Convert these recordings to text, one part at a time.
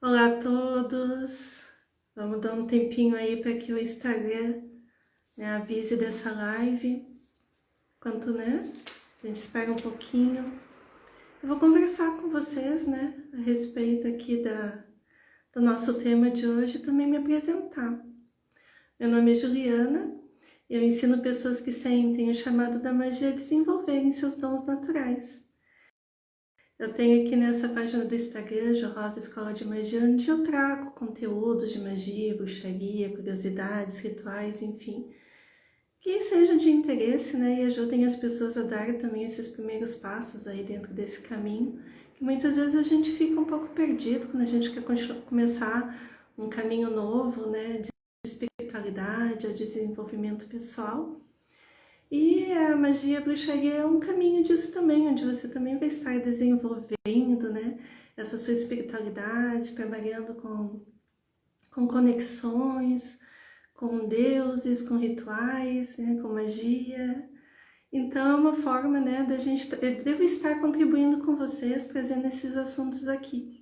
Olá a todos, vamos dar um tempinho aí para que o Instagram avise dessa live, enquanto a gente espera um pouquinho. Eu vou conversar com vocês a respeito aqui do nosso tema de hoje e também me apresentar. Meu nome é Juliana e eu ensino pessoas que sentem o chamado da magia a desenvolverem seus dons naturais. Eu tenho aqui nessa página do Instagram, Jorrosa Escola de Magia, onde eu trago conteúdos de magia, bruxaria, curiosidades, rituais, enfim, que sejam de interesse, e ajudem as pessoas a dar também esses primeiros passos aí dentro desse caminho, que muitas vezes a gente fica um pouco perdido quando a gente quer começar um caminho novo, de espiritualidade, de desenvolvimento pessoal. E a magia e a bruxaria é um caminho disso também, onde você também vai estar desenvolvendo, essa sua espiritualidade, trabalhando com conexões, com deuses, com rituais, com magia. Então é uma forma, da gente, eu devo estar contribuindo com vocês, trazendo esses assuntos aqui.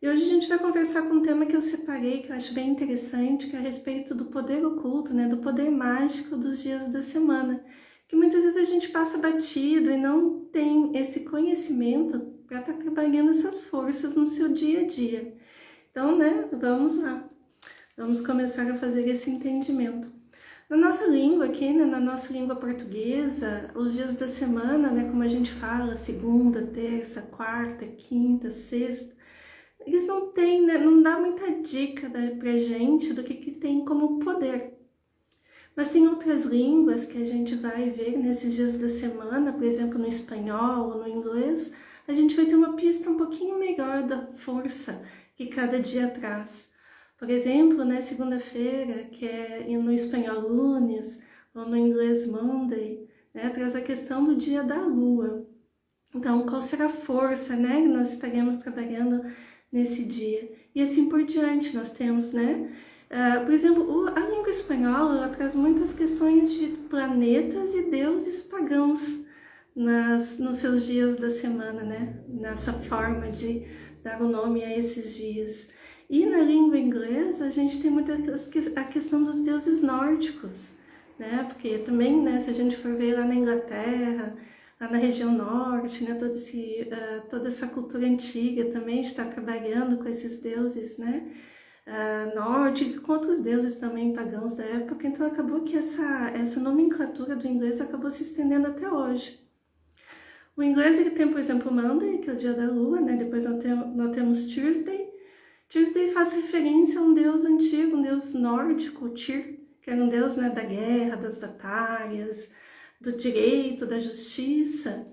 E hoje a gente vai conversar com um tema que eu separei, que eu acho bem interessante, que é a respeito do poder oculto, do poder mágico dos dias da semana, que muitas vezes a gente passa batido e não tem esse conhecimento para estar trabalhando essas forças no seu dia a dia. Então, vamos lá, vamos começar a fazer esse entendimento. Na nossa língua aqui, na nossa língua portuguesa, os dias da semana, como a gente fala, segunda, terça, quarta, quinta, sexta, eles não têm, não dá muita dica pra gente do que tem como poder. Mas tem outras línguas que a gente vai ver nesses dias da semana, por exemplo, no espanhol ou no inglês, a gente vai ter uma pista um pouquinho melhor da força que cada dia traz. Por exemplo, segunda-feira, que é no espanhol lunes, ou no inglês Monday, traz a questão do dia da lua. Então, qual será a força, que nós estaremos trabalhando nesse dia? E assim por diante, nós temos, por exemplo, a língua espanhola, ela traz muitas questões de planetas e deuses pagãos nos seus dias da semana, nessa forma de dar o nome a esses dias. E na língua inglesa, a gente tem muito a questão dos deuses nórdicos, porque também, se a gente for ver lá na Inglaterra, lá na região norte, toda essa cultura antiga também está trabalhando com esses deuses, nórdicos, com outros deuses também pagãos da época. Então acabou que essa nomenclatura do inglês acabou se estendendo até hoje. O inglês ele tem, por exemplo, Monday, que é o dia da lua, depois nós temos Tuesday. Tuesday faz referência a um deus antigo, um deus nórdico, Tyr, que era um deus da guerra, das batalhas, do direito, da justiça.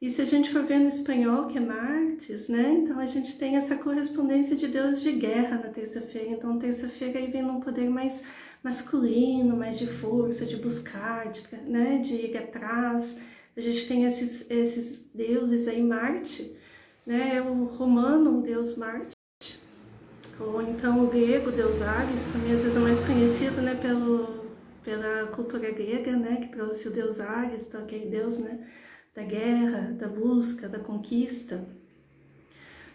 E se a gente for ver no espanhol, que é Martes, então a gente tem essa correspondência de deus de guerra na terça-feira. Então terça-feira aí vem num poder mais masculino, mais de força, de buscar, de ir atrás. A gente tem esses deuses aí, Marte, é o romano, o deus Marte, ou então o grego, o deus Ares, também às vezes é mais conhecido, pela cultura grega, que trouxe o deus Ares, então aquele deus, da guerra, da busca, da conquista.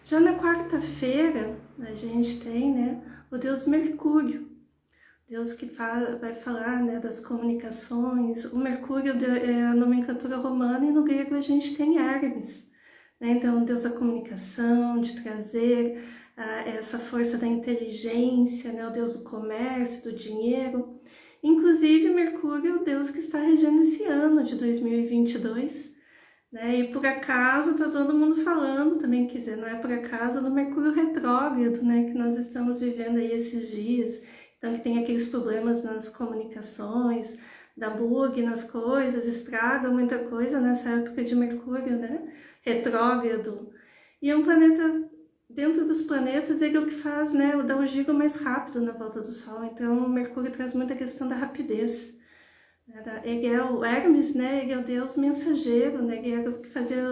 Já na quarta-feira, a gente tem, o deus Mercúrio, deus que vai falar, das comunicações. O Mercúrio é a nomenclatura romana e no grego a gente tem Hermes, então o deus da comunicação, de trazer essa força da inteligência, o deus do comércio, do dinheiro. Inclusive, Mercúrio é o deus que está regendo esse ano de 2022, e por acaso está todo mundo falando também, quer dizer, não é por acaso, no Mercúrio retrógrado, que nós estamos vivendo aí esses dias. Então, que tem aqueles problemas nas comunicações, dá bug nas coisas, estraga muita coisa nessa época de Mercúrio, retrógrado. E é um planeta, dentro dos planetas, ele é o que faz, dá o giro mais rápido na volta do Sol. Então, o Mercúrio traz muita questão da rapidez. Ele é o Hermes, ele é o deus mensageiro, ele é o que fazia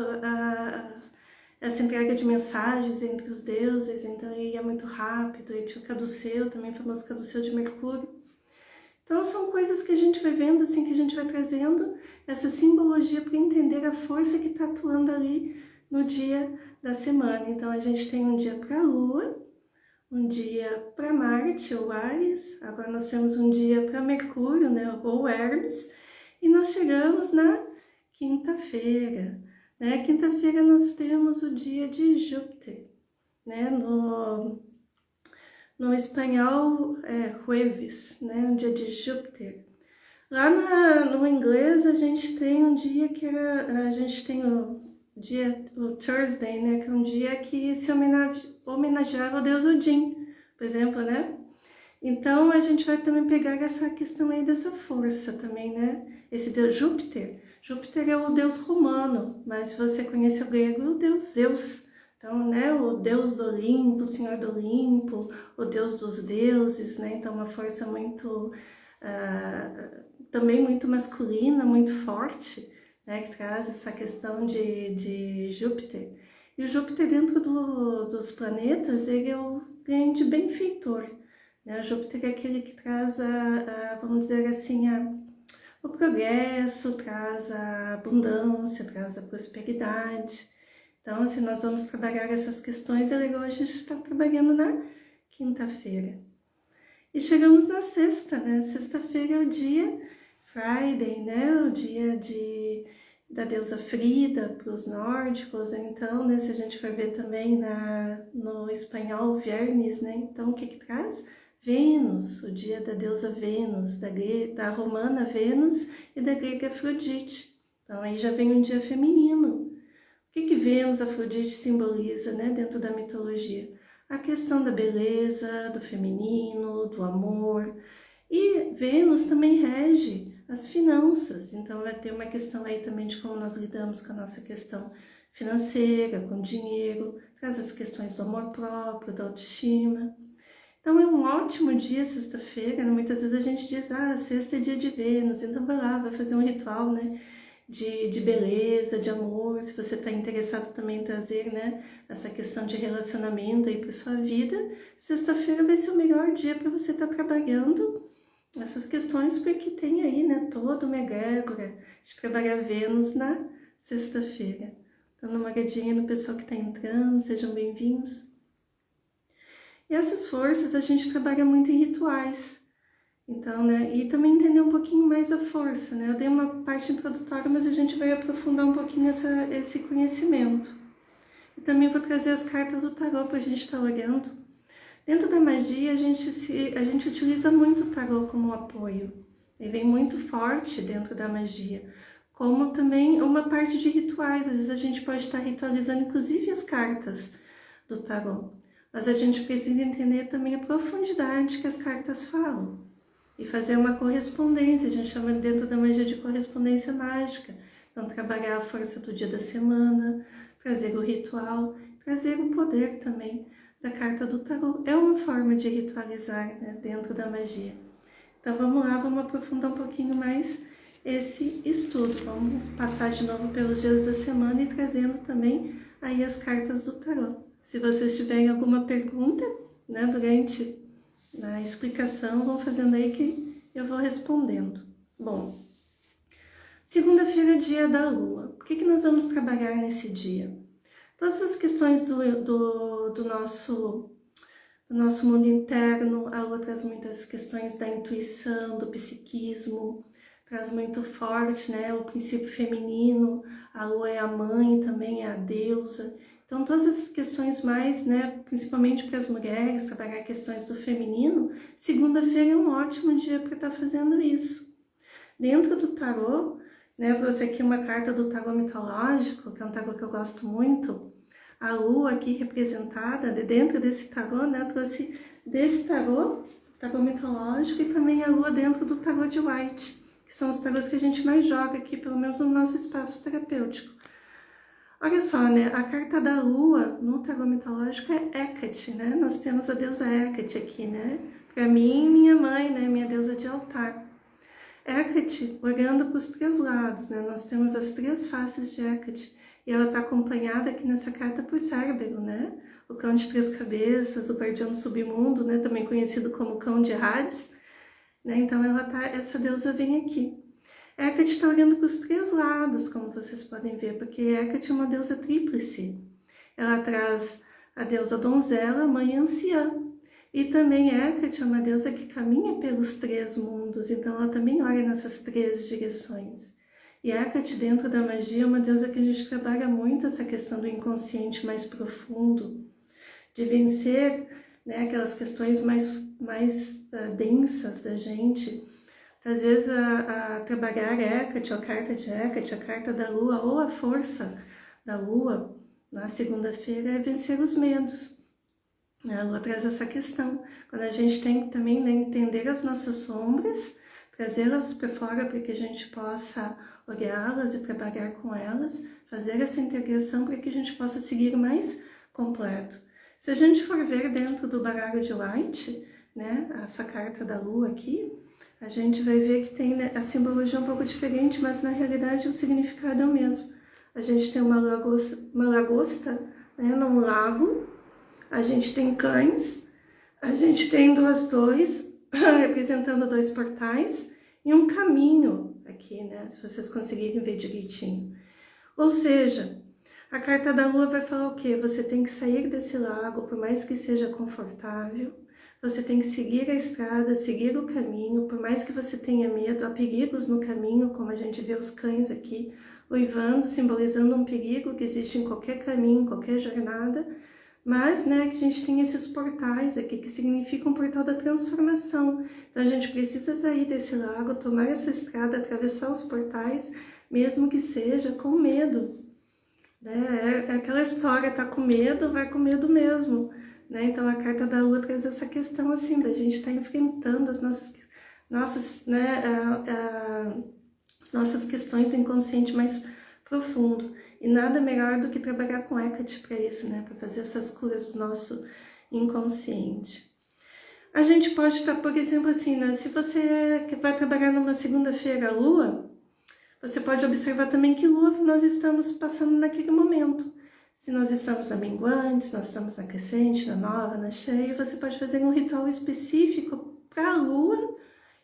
essa entrega de mensagens entre os deuses. Então ele é muito rápido. Ele tinha o caduceu, também o famoso caduceu de Mercúrio. Então são coisas que a gente vai vendo, assim, que a gente vai trazendo essa simbologia para entender a força que está atuando ali no dia da semana. Então a gente tem um dia para a Lua, um dia para Marte, ou Áries, agora nós temos um dia para Mercúrio, né, ou Hermes, e nós chegamos na quinta-feira, né? Quinta-feira nós temos o dia de Júpiter, né? No espanhol é Jueves, né? Um dia de Júpiter. Lá no inglês a gente tem um dia que a gente tem o Thursday, né? Que é um dia que se homenageava o deus Odin, por exemplo, né? Então a gente vai também pegar essa questão aí dessa força também, né? Esse deus Júpiter. Júpiter é o deus romano, mas se você conhece o grego, o deus Zeus. Então, né, o deus do Olimpo, o senhor do Olimpo, o deus dos deuses, né? Então, uma força muito, também muito masculina, muito forte, né? Que traz essa questão de Júpiter. E o Júpiter, dentro dos planetas, ele é o grande benfeitor, né? O Júpiter é aquele que traz, vamos dizer assim, o progresso, traz a abundância, traz a prosperidade. Então, se nós vamos trabalhar essas questões, é legal a gente estar trabalhando na quinta-feira. E chegamos na sexta, né? Sexta-feira é o dia Friday, né? O dia da deusa Frida para os nórdicos. Então, né? Se a gente for ver também no espanhol, Viernes, né? Então, o que traz? Vênus, o dia da deusa Vênus, da romana Vênus e da grega Afrodite. Então, aí já vem um dia feminino. O que Vênus, Afrodite simboliza, né, dentro da mitologia? A questão da beleza, do feminino, do amor. E Vênus também rege as finanças, então vai ter uma questão aí também de como nós lidamos com a nossa questão financeira, com o dinheiro, traz as questões do amor próprio, da autoestima. Então é um ótimo dia, sexta-feira, né? Muitas vezes a gente diz, sexta é dia de Vênus, então vai lá, vai fazer um ritual, né? De beleza, de amor, se você está interessado também em trazer, né, essa questão de relacionamento aí para sua vida, sexta-feira vai ser o melhor dia para você estar trabalhando essas questões, porque tem aí, né, toda uma egrégora de trabalhar Vênus na sexta-feira. Dando uma olhadinha no pessoal que está entrando, sejam bem-vindos. E essas forças a gente trabalha muito em rituais. Então, né, e também entender um pouquinho mais a força, né? Eu dei uma parte introdutória, mas a gente vai aprofundar um pouquinho esse conhecimento. E também vou trazer as cartas do tarô para a gente estar olhando. Dentro da magia, a gente utiliza muito o tarô como apoio. Ele vem muito forte dentro da magia. Como também uma parte de rituais. Às vezes a gente pode estar ritualizando, inclusive, as cartas do tarô. Mas a gente precisa entender também a profundidade que as cartas falam. E fazer uma correspondência, a gente chama dentro da magia de correspondência mágica. Então, trabalhar a força do dia da semana, trazer o ritual, trazer o poder também da carta do tarô. É uma forma de ritualizar, né, dentro da magia. Então, vamos lá, vamos aprofundar um pouquinho mais esse estudo. Vamos passar de novo pelos dias da semana e trazendo também aí as cartas do tarô. Se vocês tiverem alguma pergunta, né, durante na explicação, vão fazendo aí que eu vou respondendo. Bom, segunda-feira é dia da Lua. O que nós vamos trabalhar nesse dia? Todas as questões do nosso mundo interno. A Lua traz muitas questões da intuição, do psiquismo, traz muito forte, né, o princípio feminino. A Lua é a mãe, também é a deusa. Então, todas essas questões mais, né, principalmente para as mulheres, trabalhar questões do feminino, segunda-feira é um ótimo dia para estar fazendo isso. Dentro do tarô, né, eu trouxe aqui uma carta do tarô mitológico, que é um tarô que eu gosto muito. A Lua aqui representada, dentro desse tarô, né, eu trouxe desse tarô mitológico, e também a Lua dentro do tarô de White, que são os tarôs que a gente mais joga aqui, pelo menos no nosso espaço terapêutico. Olha só, né? A carta da Lua no tarô mitológico é Hecate, né? Nós temos a deusa Hecate aqui, né? Para mim, minha mãe, né? Minha deusa de altar. Hecate, olhando para os três lados, né? Nós temos as três faces de Hecate. E ela está acompanhada aqui nessa carta por Cérbero, né? O cão de três cabeças, o guardião do submundo, né? Também conhecido como cão de Hades, né? Então, essa deusa vem aqui. Hecate está olhando para os três lados, como vocês podem ver, porque Hecate é uma deusa tríplice. Ela traz a deusa donzela, mãe anciã. E também Hecate é uma deusa que caminha pelos 3 mundos, então ela também olha nessas 3 direções. E Hecate, dentro da magia, é uma deusa que a gente trabalha muito essa questão do inconsciente mais profundo, de vencer, né, aquelas questões mais densas da gente. Às vezes, a trabalhar Hecate, a carta de Hecate, a carta da Lua, ou a força da Lua, na segunda-feira, é vencer os medos. A Lua traz essa questão, quando a gente tem que também, né, entender as nossas sombras, trazê-las para fora para que a gente possa olhá-las e trabalhar com elas, fazer essa integração para que a gente possa seguir mais completo. Se a gente for ver dentro do baralho de White, né, essa carta da Lua aqui, a gente vai ver que tem, né, a simbologia um pouco diferente, mas na realidade o significado é o mesmo. A gente tem uma lagosta, né, num lago, a gente tem cães, a gente tem 2 torres, representando 2 portais, e um caminho aqui, né, se vocês conseguirem ver direitinho. Ou seja, a carta da Lua vai falar o quê? Você tem que sair desse lago, por mais que seja confortável, você tem que seguir a estrada, seguir o caminho, por mais que você tenha medo, há perigos no caminho, como a gente vê os cães aqui, uivando, simbolizando um perigo que existe em qualquer caminho, em qualquer jornada, mas, né, que a gente tem esses portais aqui, que significam um portal da transformação. Então, a gente precisa sair desse lago, tomar essa estrada, atravessar os portais, mesmo que seja com medo. Né? É aquela história, tá com medo, vai com medo mesmo. Né? Então, a carta da Lua traz essa questão, assim, da gente estar enfrentando as né, as nossas questões do inconsciente mais profundo. E nada melhor do que trabalhar com Hecate para isso, né? Para fazer essas curas do nosso inconsciente. A gente pode estar, por exemplo, assim, né? Se você vai trabalhar numa segunda-feira a Lua, você pode observar também que Lua nós estamos passando naquele momento. Se nós estamos na minguante, se nós estamos na crescente, na nova, na cheia, você pode fazer um ritual específico para a Lua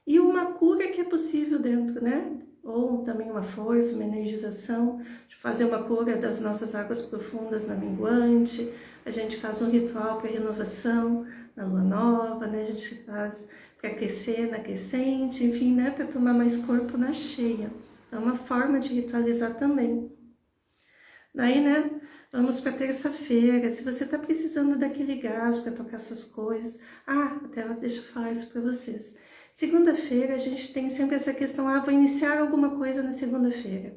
e uma cura que é possível dentro, né? Ou também uma força, uma energização, de fazer uma cura das nossas águas profundas na minguante, a gente faz um ritual para renovação na lua nova, né? A gente faz para crescer na crescente, enfim, né? Para tomar mais corpo na cheia. É uma forma de ritualizar também. Daí, né? Vamos para terça-feira. Se você está precisando daquele gás para tocar suas coisas. Até deixa eu falar isso para vocês. Segunda-feira a gente tem sempre essa questão, vou iniciar alguma coisa na segunda-feira.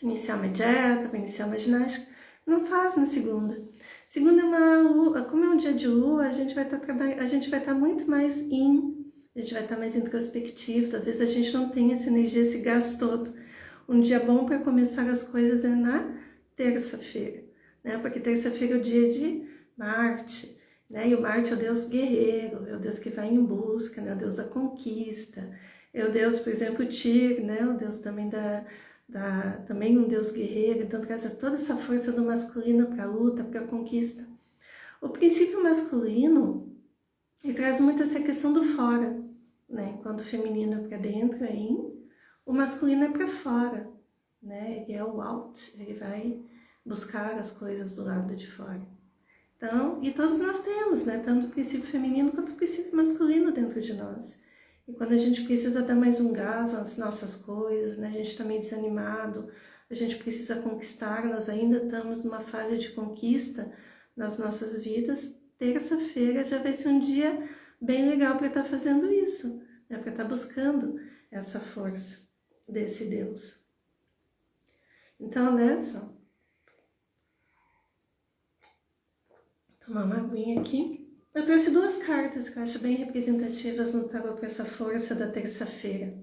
Iniciar uma dieta, vou iniciar uma ginástica. Não faz na segunda. Segunda é uma lua, como é um dia de lua, a gente vai estar muito mais a gente vai estar mais introspectivo, talvez a gente não tenha essa energia, esse gás todo. Um dia bom para começar as coisas é na terça-feira, né? Porque terça-feira é o dia de Marte, né? E o Marte é o Deus guerreiro, é o Deus que vai em busca, né? O Deus da conquista, é o Deus, por exemplo, Tyr, né? O Deus também também um Deus guerreiro, então traz toda essa força do masculino para a luta, para a conquista. O princípio masculino, ele traz muito essa questão do fora, né? Enquanto o feminino é para dentro, o masculino é para fora, né? Ele é o out, ele vai buscar as coisas do lado de fora. Então, e todos nós temos, né? Tanto o princípio feminino quanto o princípio masculino dentro de nós. E quando a gente precisa dar mais um gás às nossas coisas, né? A gente está meio desanimado, a gente precisa conquistar, nós ainda estamos numa fase de conquista nas nossas vidas. Terça-feira já vai ser um dia bem legal para estar fazendo isso, né? Para estar buscando essa força desse Deus. Então, né, só tomar uma aguinha aqui. Eu trouxe 2 cartas que eu acho bem representativas no tarô para essa força da terça-feira.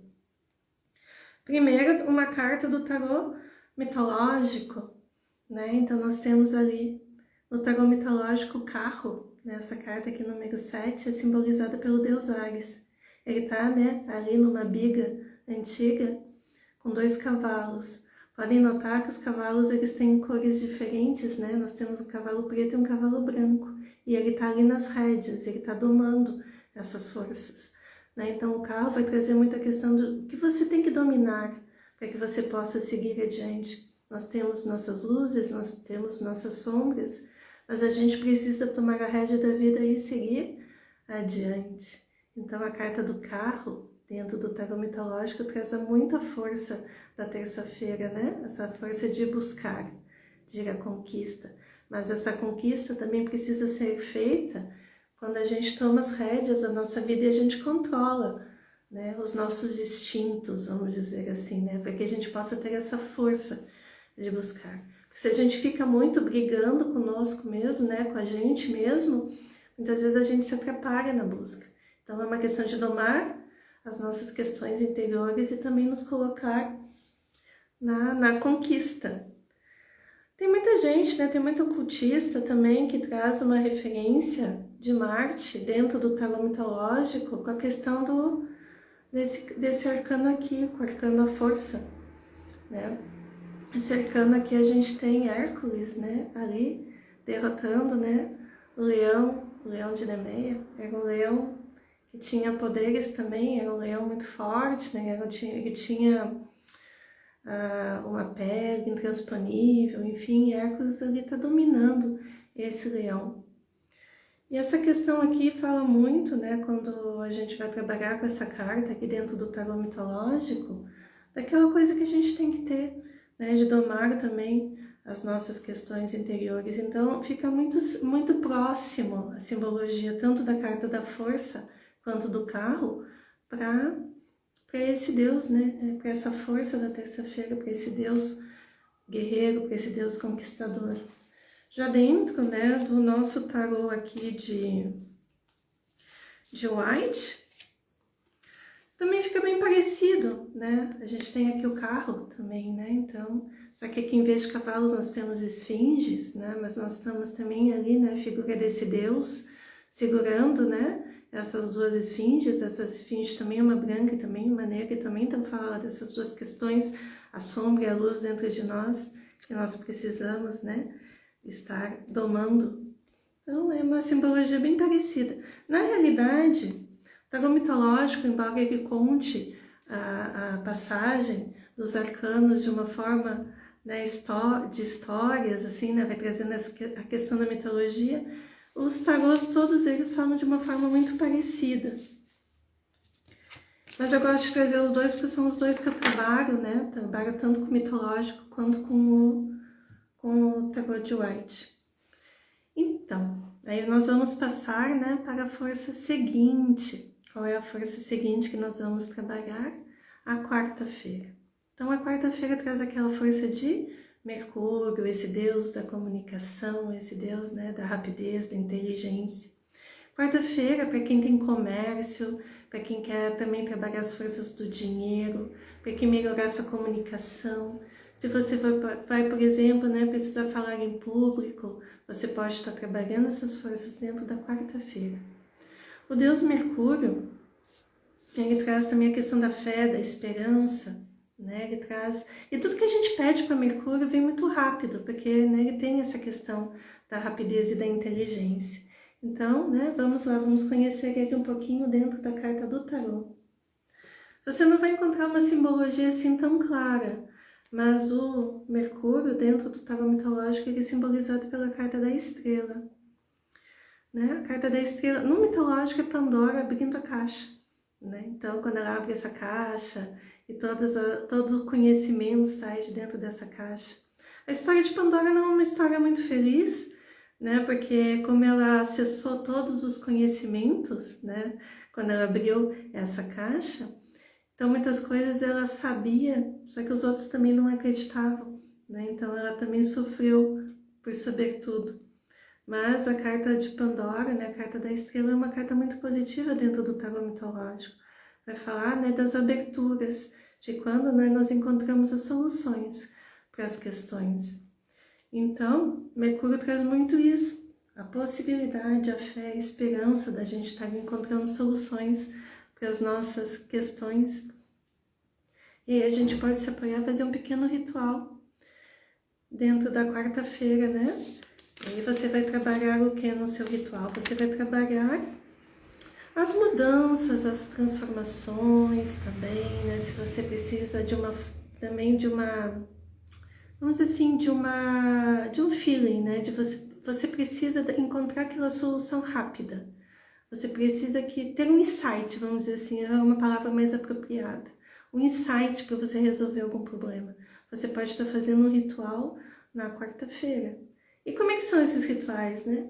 Primeiro, uma carta do tarô mitológico, né? Então, nós temos ali no tarô mitológico o carro, né? Essa carta aqui, número 7, é simbolizada pelo deus Ares. Ele está, né, ali numa biga antiga com 2 cavalos. Podem notar que os cavalos eles têm cores diferentes, né? Nós temos um cavalo preto e um cavalo branco. E ele está ali nas rédeas, ele está domando essas forças. Né? Então o carro vai trazer muita questão do que você tem que dominar para que você possa seguir adiante. Nós temos nossas luzes, nós temos nossas sombras, mas a gente precisa tomar a rédea da vida e seguir adiante. Então a carta do carro, dentro do tarô mitológico, traz muita força da terça-feira, né? Essa força de buscar, de ir à conquista. Mas essa conquista também precisa ser feita quando a gente toma as rédeas da nossa vida e a gente controla, né, os nossos instintos, vamos dizer assim, né? Para que a gente possa ter essa força de buscar. Porque se a gente fica muito brigando conosco mesmo, né, com a gente mesmo, muitas vezes a gente se atrapalha na busca. Então é uma questão de domar as nossas questões interiores e também nos colocar na conquista. Tem muita gente, né, tem muito ocultista também que traz uma referência de Marte dentro do tarô mitológico com a questão desse arcano aqui, com o arcano da força, né? Esse arcano aqui a gente tem Hércules, né, ali derrotando, né, o leão de Nemeia. Era um leão que tinha poderes também, era um leão muito forte, né, ele tinha uma pele intransponível, enfim, Hércules ali está dominando esse leão. E essa questão aqui fala muito, né, quando a gente vai trabalhar com essa carta aqui dentro do tarô mitológico, daquela coisa que a gente tem que ter, né, de domar também as nossas questões interiores. Então fica muito próximo a simbologia tanto da carta da força quanto do carro para esse Deus, né, para essa força da terça-feira, para esse Deus guerreiro, para esse Deus conquistador. Já dentro, né, do nosso tarô aqui de White, também fica bem parecido, né? A gente tem aqui o carro também, né? Então, só que aqui em vez de cavalos nós temos esfinges, né? Mas nós estamos também ali, né, a figura desse Deus segurando, né, essas duas esfinges. Essa esfinge também é uma branca e também uma negra, e também então fala dessas duas questões, a sombra e a luz dentro de nós, que nós precisamos, né, estar domando. Então é uma simbologia bem parecida. Na realidade, o tarô mitológico, embora ele conte a passagem dos arcanos de uma forma, né, de histórias, assim, né, vai trazendo a questão da mitologia, os tarôs, todos eles falam de uma forma muito parecida. Mas eu gosto de trazer os dois, porque são os dois que eu trabalho, né? Trabalho tanto com o mitológico quanto com o tarô de White. Então, aí nós vamos passar, né, para a força seguinte. Qual é a força seguinte que nós vamos trabalhar? A quarta-feira. Então, a quarta-feira traz aquela força de Mercúrio, esse deus da comunicação, esse deus, né, da rapidez, da inteligência. Quarta-feira, para quem tem comércio, para quem quer também trabalhar as forças do dinheiro, para quem melhorar sua comunicação. Se você vai, por exemplo, né, precisar falar em público, você pode estar trabalhando essas forças dentro da quarta-feira. O deus Mercúrio, ele traz também a questão da fé, da esperança, né? Ele traz... E tudo que a gente pede para Mercúrio vem muito rápido, porque, né, ele tem essa questão da rapidez e da inteligência. Então, né, vamos lá, vamos conhecer ele um pouquinho dentro da carta do tarô. Você não vai encontrar uma simbologia assim tão clara, mas o Mercúrio, dentro do tarô mitológico, ele é simbolizado pela carta da estrela. Né? A carta da estrela, no mitológico, é Pandora abrindo a caixa. Né? Então, quando ela abre essa caixa e todo o conhecimento sai de dentro dessa caixa. A história de Pandora não é uma história muito feliz, né? Porque como ela acessou todos os conhecimentos, né, quando ela abriu essa caixa, então muitas coisas ela sabia, só que os outros também não acreditavam, né? Então ela também sofreu por saber tudo. Mas a carta de Pandora, né, a carta da estrela, é uma carta muito positiva dentro do tarô mitológico. Vai falar, né, das aberturas, de quando, né, nós encontramos as soluções para as questões. Então, Mercúrio traz muito isso, a possibilidade, a fé, a esperança da gente estar encontrando soluções para as nossas questões. E aí a gente pode se apoiar, fazer um pequeno ritual dentro da quarta-feira, né? E aí você vai trabalhar o que no seu ritual? Você vai trabalhar as mudanças, as transformações também, né? Se você precisa vamos dizer assim, de um feeling, né? De você você precisa encontrar aquela solução rápida. Você precisa ter um insight, vamos dizer assim, é uma palavra mais apropriada. Um insight para você resolver algum problema. Você pode estar fazendo um ritual na quarta-feira. E como é que são esses rituais, né?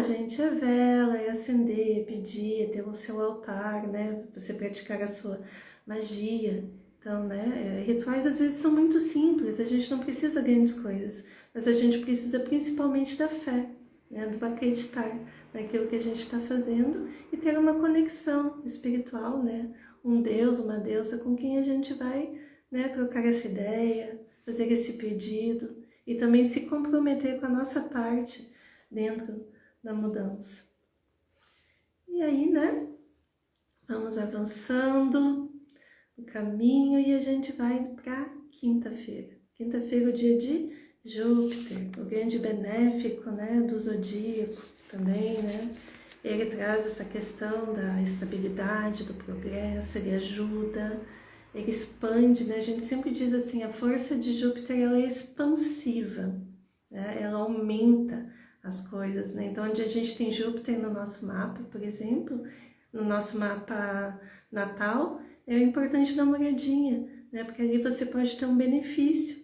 Gente, é vela, é acender, é pedir, é ter o seu altar, né? Você praticar a sua magia. Então, né? Rituais às vezes são muito simples, a gente não precisa de grandes coisas, mas a gente precisa principalmente da fé, né? Do acreditar naquilo que a gente está fazendo e ter uma conexão espiritual, né? Um Deus, uma deusa com quem a gente vai, né, trocar essa ideia, fazer esse pedido e também se comprometer com a nossa parte dentro da mudança. E aí, né, vamos avançando o caminho e a gente vai para quinta-feira. Quinta-feira é o dia de Júpiter, o grande benéfico, né, do zodíaco também, né? Ele traz essa questão da estabilidade, do progresso, ele ajuda, ele expande, né? A gente sempre diz assim, a força de Júpiter ela é expansiva, né? Ela aumenta as coisas, né? Então, onde a gente tem Júpiter no nosso mapa, por exemplo, no nosso mapa natal, é importante dar uma olhadinha, né? Porque ali você pode ter um benefício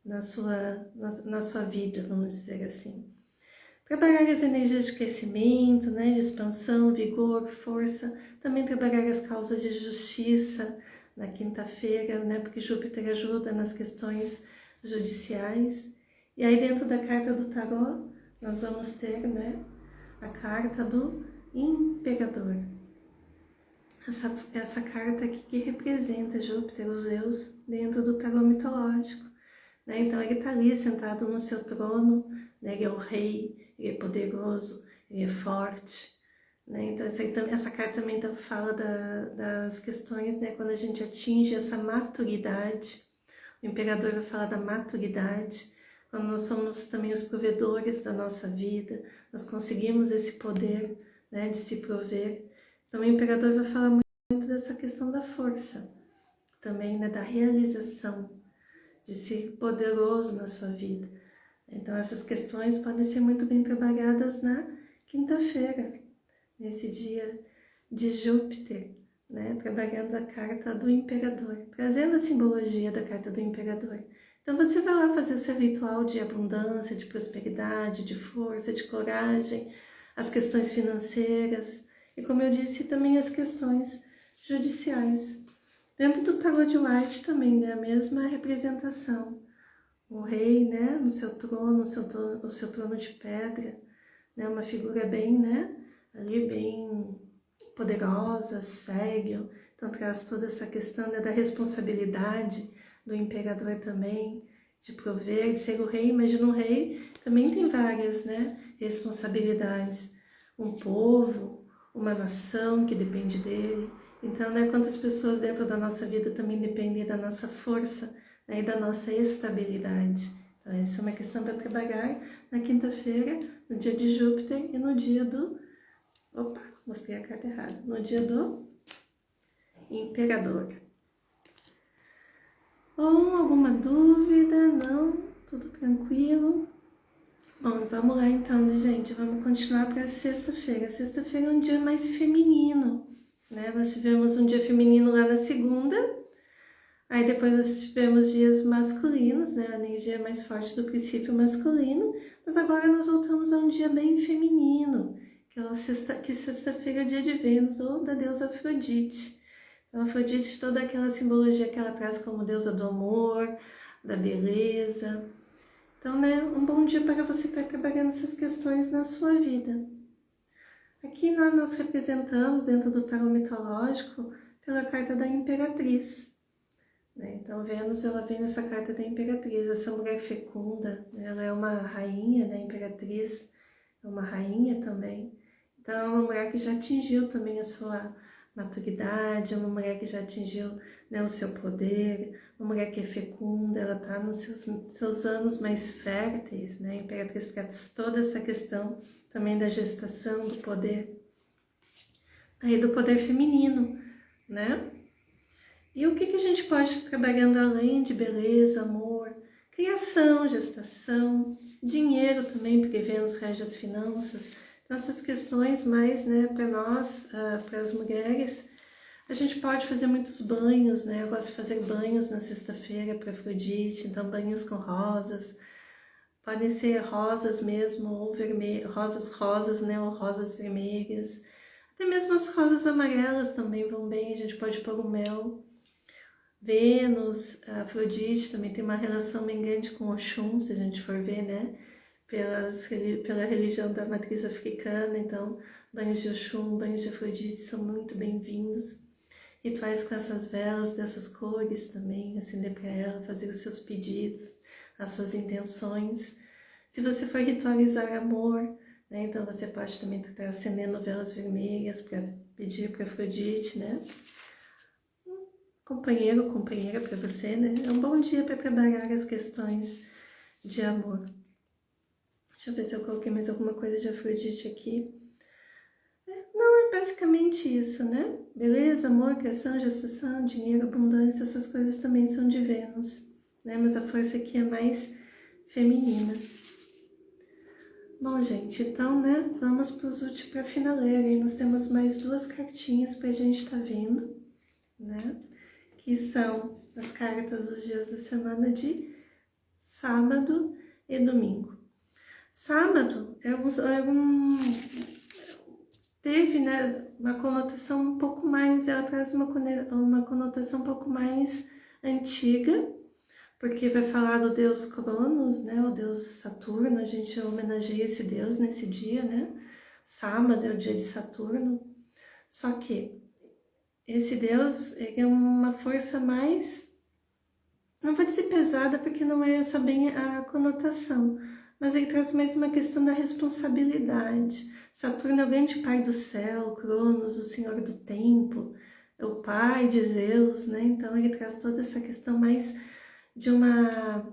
na sua vida, vamos dizer assim. Trabalhar as energias de crescimento, né, de expansão, vigor, força. Também trabalhar as causas de justiça na quinta-feira, né, porque Júpiter ajuda nas questões judiciais. E aí dentro da carta do tarô, nós vamos ter, né, a carta do Imperador. Essa carta aqui que representa Júpiter, os Zeus, dentro do tarô mitológico. Né? Então ele está ali sentado no seu trono, né? Ele é o rei, ele é poderoso, ele é forte. Né? Então essa carta também fala das questões, né? Quando a gente atinge essa maturidade. O imperador vai falar da maturidade, quando nós somos também os provedores da nossa vida, nós conseguimos esse poder, né, de se prover. Então o imperador vai falar muito dessa questão da força, também, né, da realização, de ser poderoso na sua vida. Então essas questões podem ser muito bem trabalhadas na quinta-feira, nesse dia de Júpiter, né? Trabalhando a carta do Imperador, trazendo a simbologia da carta do Imperador. Então você vai lá fazer o seu ritual de abundância, de prosperidade, de força, de coragem, as questões financeiras e, como eu disse, também as questões judiciais. Dentro do tarô de White também, né, a mesma representação. O rei, né, no seu trono, o seu trono de pedra, né, uma figura bem, né, ali bem poderosa, sério. Então traz toda essa questão, né, da responsabilidade do imperador também, de prover, de ser o rei. Imagina um rei, também tem várias, né, responsabilidades. Um povo, uma nação que depende dele. Então, né, quantas pessoas dentro da nossa vida também dependem da nossa força, né, e da nossa estabilidade. Então, essa é uma questão para trabalhar na quinta-feira, no dia de Júpiter e no dia do... Opa, mostrei a carta errada. No dia do Imperador. Bom, alguma dúvida? Não? Tudo tranquilo? Bom, vamos lá então, gente. Vamos continuar para sexta-feira. Sexta-feira é um dia mais feminino, né? Nós tivemos um dia feminino lá na segunda, aí depois nós tivemos dias masculinos, né? A energia mais forte do princípio masculino, mas agora nós voltamos a um dia bem feminino, que sexta-feira é o dia de Vênus, ou da deusa Afrodite. Então, Afrodite, toda aquela simbologia que ela traz como deusa do amor, da beleza. Então, né, um bom dia para você estar trabalhando essas questões na sua vida. Aqui nós representamos, dentro do tarô mitológico, pela carta da Imperatriz. Né? Então, Vênus, ela vem nessa carta da Imperatriz, essa mulher fecunda, né? Ela é uma rainha, né? Imperatriz é uma rainha também. Então, é uma mulher que já atingiu também a sua maturidade, é uma mulher que já atingiu, né, o seu poder, uma mulher que é fecunda, ela está nos seus anos mais férteis, né? A Imperatriz traz toda essa questão também da gestação, do poder, aí do poder feminino, né? E o que a gente pode estar trabalhando além de beleza, amor, criação, gestação, dinheiro também, porque Vênus rege as finanças. Então, essas questões mais, né, para nós, para as mulheres, a gente pode fazer muitos banhos, né? Eu gosto de fazer banhos na sexta-feira para Afrodite, então banhos com rosas. Podem ser rosas mesmo, ou rosas, né? Ou rosas vermelhas. Até mesmo as rosas amarelas também vão bem, a gente pode pôr o mel. Vênus, a Afrodite também tem uma relação bem grande com Oxum, se a gente for ver, né? Pela religião da matriz africana, então banhos de Oxum, banhos de Afrodite são muito bem-vindos. Rituais com essas velas dessas cores também, acender para ela, fazer os seus pedidos, as suas intenções. Se você for ritualizar amor, né, então você pode também estar acendendo velas vermelhas para pedir para Afrodite, né? Companheiro ou companheira para você, né? É um bom dia para trabalhar as questões de amor. Deixa eu ver se eu coloquei mais alguma coisa de Afrodite aqui. Não, é basicamente isso, né? Beleza, amor, criação, gestação, dinheiro, abundância, essas coisas também são de Vênus, né? Mas a força aqui é mais feminina. Bom, gente, então, né? Vamos para a finaleira. E nós temos mais 2 cartinhas para a gente estar vendo, né? Que são as cartas dos dias da semana de sábado e domingo. Sábado teve, né, uma conotação um pouco mais, ela traz uma conotação um pouco mais antiga, porque vai falar do deus Cronos, né, o deus Saturno, a gente homenageia esse deus nesse dia, né, sábado é o dia de Saturno, só que esse deus ele é uma força mais, não vou dizer pesada, porque não é essa bem a conotação, mas ele traz mais uma questão da responsabilidade. Saturno é o grande pai do céu, Cronos, o senhor do tempo, é o pai de Zeus, né? Então ele traz toda essa questão mais de uma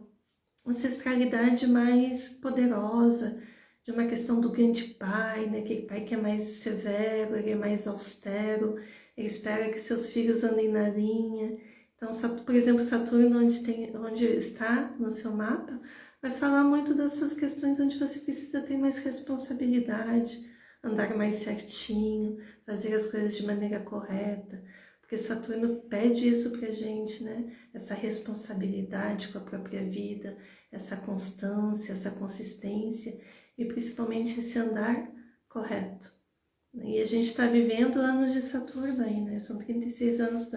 ancestralidade mais poderosa, de uma questão do grande pai, né? Aquele pai que é mais severo, ele é mais austero, ele espera que seus filhos andem na linha. Então, por exemplo, Saturno, onde está no seu mapa, vai falar muito das suas questões onde você precisa ter mais responsabilidade, andar mais certinho, fazer as coisas de maneira correta, porque Saturno pede isso pra gente, né? Essa responsabilidade com a própria vida, essa constância, essa consistência e principalmente esse andar correto. E a gente está vivendo anos de Saturno aí, né? São 36 anos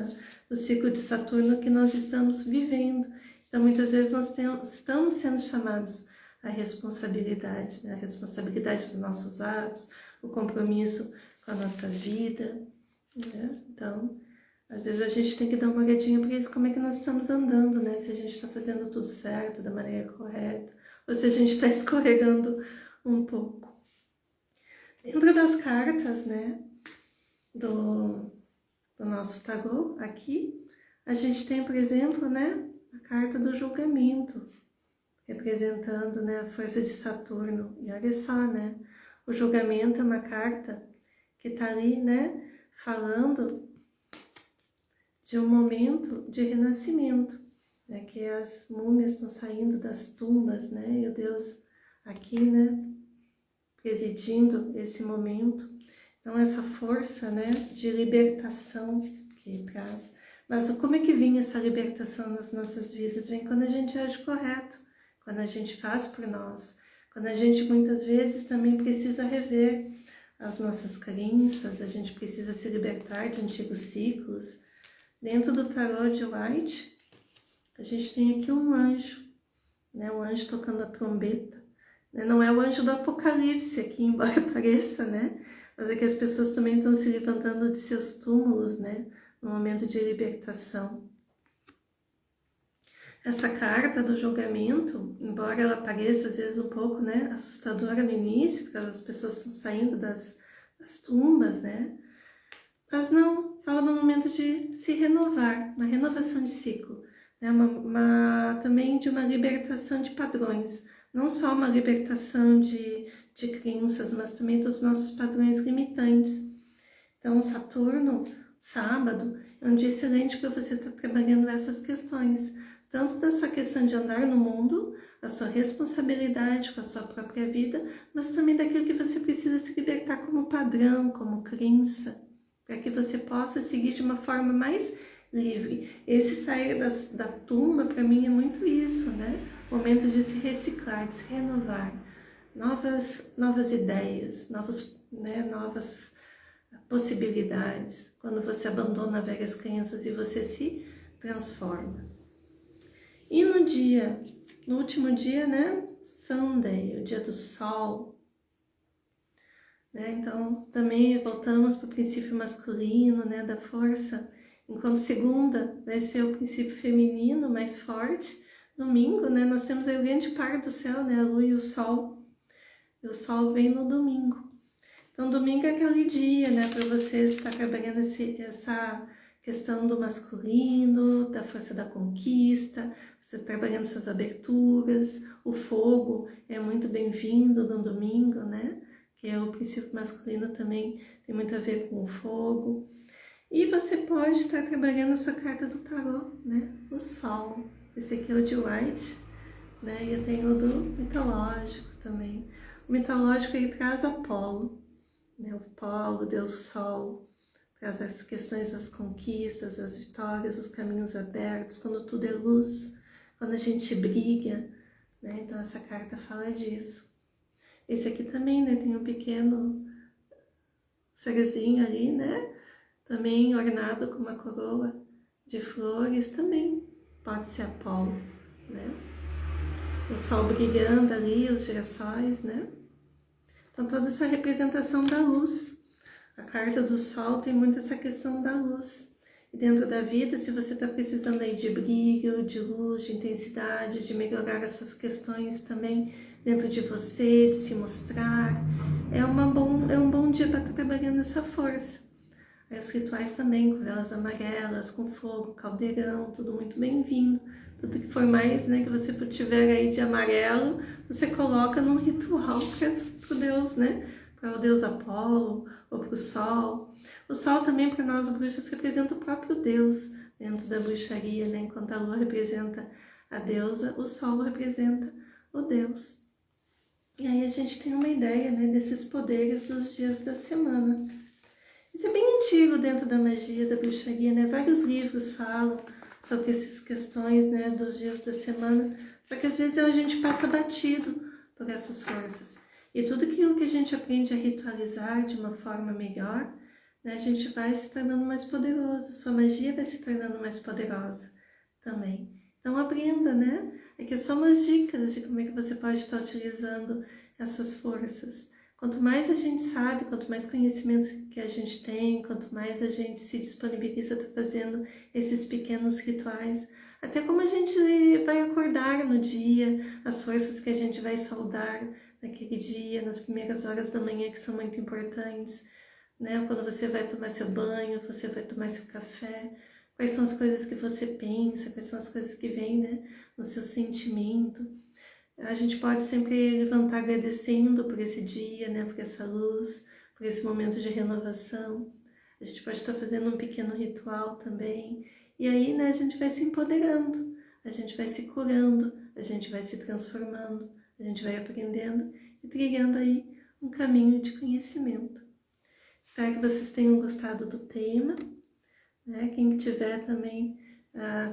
do ciclo de Saturno que nós estamos vivendo. Então, muitas vezes nós estamos sendo chamados à responsabilidade, né? A responsabilidade dos nossos atos, o compromisso com a nossa vida, né? Então, às vezes a gente tem que dar uma olhadinha para isso, como é que nós estamos andando, né? Se a gente está fazendo tudo certo, da maneira correta, ou se a gente está escorregando um pouco. Dentro das cartas, né, do nosso tarô aqui, a gente tem, por exemplo, né, a carta do julgamento, representando, né, a força de Saturno. E olha só, né, o julgamento é uma carta que está ali, né, falando de um momento de renascimento, né, que as múmias estão saindo das tumbas, né, e o Deus aqui, né, presidindo esse momento. Então, essa força, né, de libertação que traz. Mas como é que vem essa libertação nas nossas vidas? Vem quando a gente age correto, quando a gente faz por nós, quando a gente muitas vezes também precisa rever as nossas crenças, a gente precisa se libertar de antigos ciclos. Dentro do tarô de White, a gente tem aqui um anjo, né, um anjo tocando a trombeta. Não é o anjo do Apocalipse aqui, embora pareça, né? Mas é que as pessoas também estão se levantando de seus túmulos, né? No momento de libertação. Essa carta do julgamento, embora ela pareça às vezes um pouco, né, assustadora no início, porque as pessoas estão saindo das tumbas, né? Mas não, fala no momento de se renovar, uma renovação de ciclo, né? Também de uma libertação de padrões. Não só uma libertação de crenças, mas também dos nossos padrões limitantes. Então, Saturno, sábado, é um dia excelente para você estar trabalhando essas questões. tanto da sua questão de andar no mundo, a sua responsabilidade com a sua própria vida, mas também daquilo que você precisa se libertar como padrão, como crença, para que você possa seguir de uma forma mais livre. Esse sair da turma, para mim, é muito isso, né? Momento de se reciclar, de se renovar, novas ideias, novas possibilidades, quando você abandona velhas crenças e você se transforma. E no último dia, né, Sunday, o dia do sol, né, então também voltamos para o princípio masculino, né, da força, enquanto segunda vai ser o princípio feminino mais forte. Domingo, né, nós temos aí o grande par do céu, né, a lua e o sol vem no domingo. Então, domingo é aquele dia, né, para você estar trabalhando essa questão do masculino, da força da conquista, você trabalhando suas aberturas. O fogo é muito bem-vindo no domingo, né, que é o princípio masculino também tem muito a ver com o fogo. E você pode estar trabalhando a sua carta do tarô, né, o sol. Esse aqui é o de White, né, e eu tenho o do mitológico também. O mitológico, ele traz Apolo, né, o Apolo, Deus Sol, traz as questões das conquistas, as vitórias, os caminhos abertos, quando tudo é luz, quando a gente briga, né, então essa carta fala disso. Esse aqui também, né, tem um pequeno serzinho ali, né, também ornado com uma coroa de flores, também pode ser Apolo, né, o sol brilhando ali, os girassóis, né. Então, toda essa representação da luz. A carta do sol tem muito essa questão da luz. E dentro da vida, se você está precisando aí de brilho, de luz, de intensidade, de melhorar as suas questões também dentro de você, de se mostrar, é um bom dia para estar trabalhando essa força. Aí os rituais também, com velas amarelas, com fogo, caldeirão, tudo muito bem-vindo. Tudo que for mais, né, que você tiver aí de amarelo, você coloca num ritual para o Deus, né? Para o Deus Apolo ou para o Sol. O Sol também, para nós bruxas, representa o próprio Deus dentro da bruxaria, né? Enquanto a Lua representa a deusa, o Sol representa o Deus. E aí a gente tem uma ideia, né, desses poderes dos dias da semana. Isso é bem antigo dentro da magia, da bruxaria, né? Vários livros falam sobre essas questões, né, dos dias da semana, só que às vezes a gente passa batido por essas forças. E tudo aquilo que a gente aprende a ritualizar de uma forma melhor, né, a gente vai se tornando mais poderoso, sua magia vai se tornando mais poderosa também. Então aprenda, né? Aqui são umas dicas de como é que você pode estar utilizando essas forças. Quanto mais a gente sabe, quanto mais conhecimento que a gente tem, quanto mais a gente se disponibiliza a estar fazendo esses pequenos rituais, até como a gente vai acordar no dia, as forças que a gente vai saudar naquele dia, nas primeiras horas da manhã, que são muito importantes, né? Quando você vai tomar seu banho, você vai tomar seu café, quais são as coisas que você pensa, quais são as coisas que vêm, né, no seu sentimento. A gente pode sempre levantar agradecendo por esse dia, né, por essa luz, por esse momento de renovação. A gente pode estar fazendo um pequeno ritual também. E aí, né, a gente vai se empoderando, a gente vai se curando, a gente vai se transformando, a gente vai aprendendo e trilhando aí um caminho de conhecimento. Espero que vocês tenham gostado do tema, né? Quem tiver também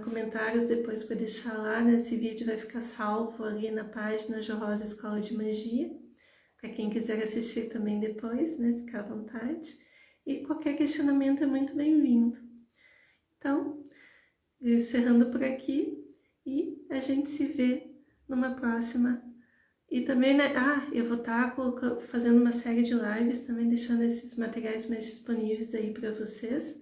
comentários depois para deixar lá, né? Esse vídeo vai ficar salvo ali na página Jo Rosa Escola de Magia, para quem quiser assistir também depois, né? Fica à vontade. E qualquer questionamento é muito bem-vindo. Então, encerrando por aqui e a gente se vê numa próxima. E também, né? Eu vou estar fazendo uma série de lives também, deixando esses materiais mais disponíveis aí para vocês,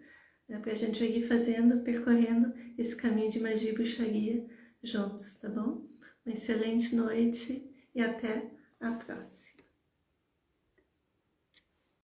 né, para a gente ir fazendo, percorrendo esse caminho de magia e bruxaria juntos, tá bom? Uma excelente noite e até a próxima.